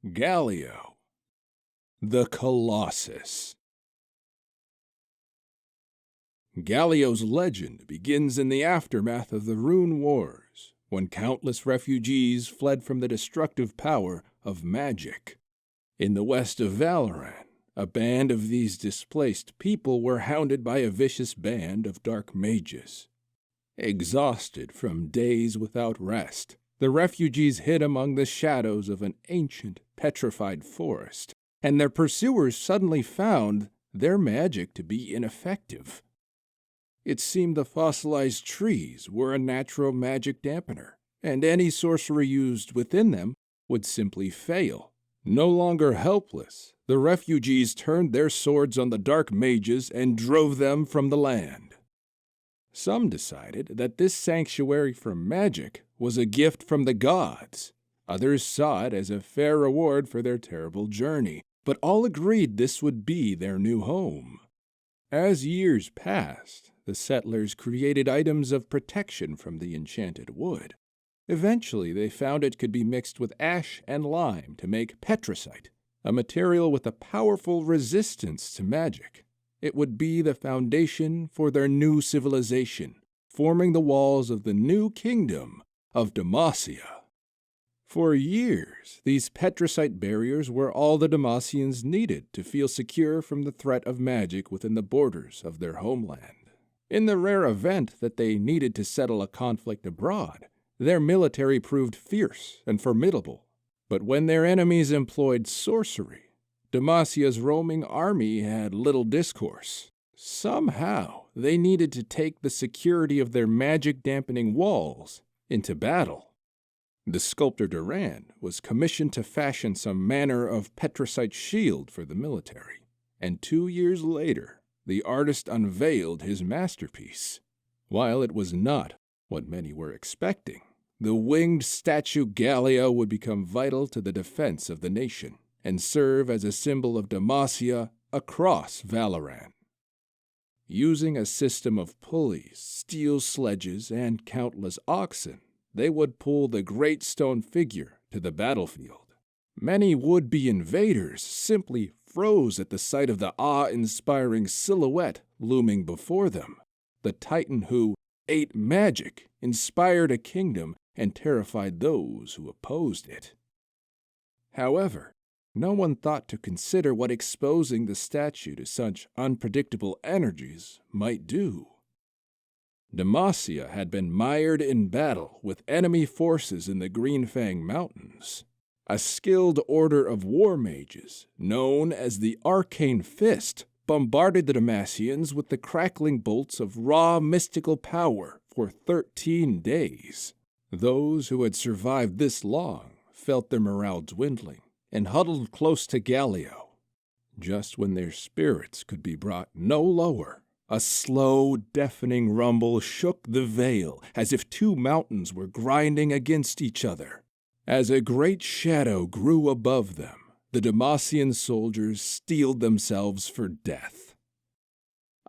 Galio, the Colossus. Galio's legend begins in the aftermath of the Rune Wars, when countless refugees fled from the destructive power of magic. In the west of Valoran, a band of these displaced people were hounded by a vicious band of dark mages. Exhausted from days without rest, the refugees hid among the shadows of an ancient, petrified forest, and their pursuers suddenly found their magic to be ineffective. It seemed the fossilized trees were a natural magic dampener, and any sorcery used within them would simply fail. No longer helpless, the refugees turned their swords on the dark mages and drove them from the land. Some decided that this sanctuary for magic was a gift from the gods. Others saw it as a fair reward for their terrible journey, but all agreed this would be their new home. As years passed, the settlers created items of protection from the enchanted wood. Eventually, they found it could be mixed with ash and lime to make petricite, a material with a powerful resistance to magic. It would be the foundation for their new civilization, forming the walls of the new kingdom of Demacia. For years, these petricite barriers were all the Demacians needed to feel secure from the threat of magic within the borders of their homeland. In the rare event that they needed to settle a conflict abroad, their military proved fierce and formidable. But when their enemies employed sorcery, Demacia's roaming army had little discourse. Somehow, they needed to take the security of their magic-dampening walls into battle. The sculptor Duran was commissioned to fashion some manner of petricite shield for the military, and 2 years later, the artist unveiled his masterpiece. While it was not what many were expecting, the winged statue Galio would become vital to the defense of the nation and serve as a symbol of Demacia across Valoran. Using a system of pulleys, steel sledges, and countless oxen, they would pull the great stone figure to the battlefield. Many would-be invaders simply froze at the sight of the awe-inspiring silhouette looming before them. The titan who ate magic, inspired a kingdom, and terrified those who opposed it. However, no one thought to consider what exposing the statue to such unpredictable energies might do. Demacia had been mired in battle with enemy forces in the Greenfang Mountains. A skilled order of war mages, known as the Arcane Fist, bombarded the Demacians with the crackling bolts of raw mystical power for 13 days. Those who had survived this long felt their morale dwindling and huddled close to Galio. Just when their spirits could be brought no lower, a slow, deafening rumble shook the veil as if two mountains were grinding against each other. As a great shadow grew above them, the Demacian soldiers steeled themselves for death.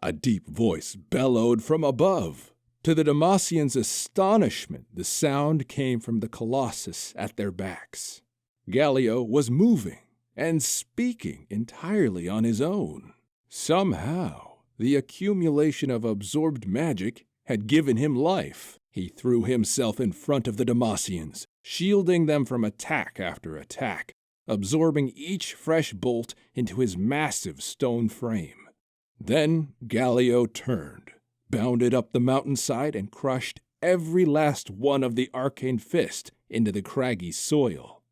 A deep voice bellowed from above. To the Demacians' astonishment, the sound came from the Colossus at their backs. Galio was moving and speaking entirely on his own. Somehow, the accumulation of absorbed magic had given him life. He threw himself in front of the Demacians, shielding them from attack after attack, absorbing each fresh bolt into his massive stone frame. Then Galio turned, bounded up the mountainside, and crushed every last one of the Arcane Fist into the craggy soil.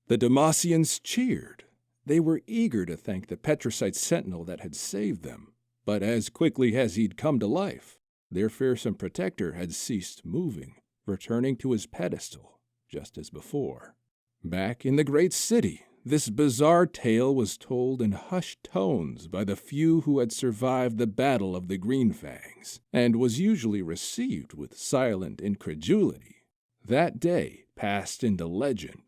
The Demacians cheered. They were eager to thank the Petricite Sentinel that had saved them, but as quickly as he'd come to life, their fearsome protector had ceased moving, returning to his pedestal, just as before. Back in the great city, this bizarre tale was told in hushed tones by the few who had survived the Battle of the Greenfangs, and was usually received with silent incredulity. That day passed into legend,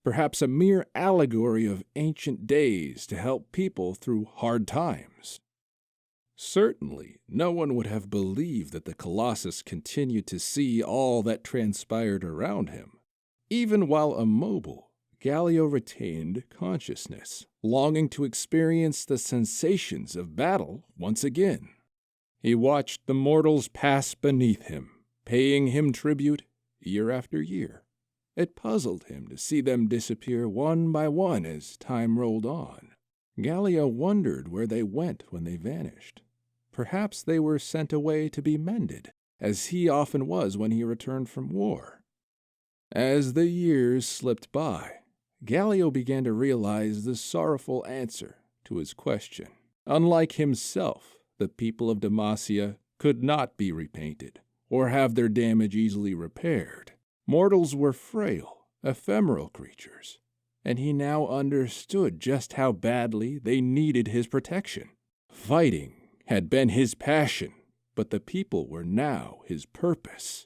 perhaps a mere allegory of ancient days to help people through hard times. Certainly, no one would have believed that the Colossus continued to see all that transpired around him. Even while immobile, Galio retained consciousness, longing to experience the sensations of battle once again. He watched the mortals pass beneath him, paying him tribute year after year. It puzzled him to see them disappear one by one as time rolled on. Galio wondered where they went when they vanished. Perhaps they were sent away to be mended, as he often was when he returned from war. As the years slipped by, Galio began to realize the sorrowful answer to his question. Unlike himself, the people of Demacia could not be repainted or have their damage easily repaired. Mortals were frail, ephemeral creatures, and he now understood just how badly they needed his protection. Fighting had been his passion, but the people were now his purpose.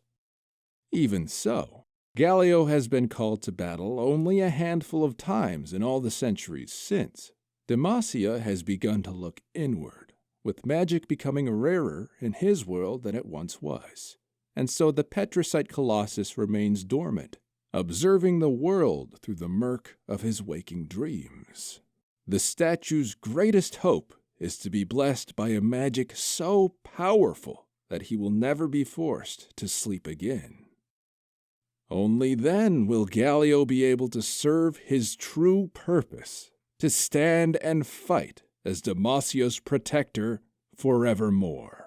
Even so, Galio has been called to battle only a handful of times in all the centuries since. Demacia has begun to look inward, with magic becoming rarer in his world than it once was. And so the Petricite Colossus remains dormant, observing the world through the murk of his waking dreams. The statue's greatest hope is to be blessed by a magic so powerful that he will never be forced to sleep again. Only then will Galio be able to serve his true purpose, to stand and fight as Demacia's protector forevermore.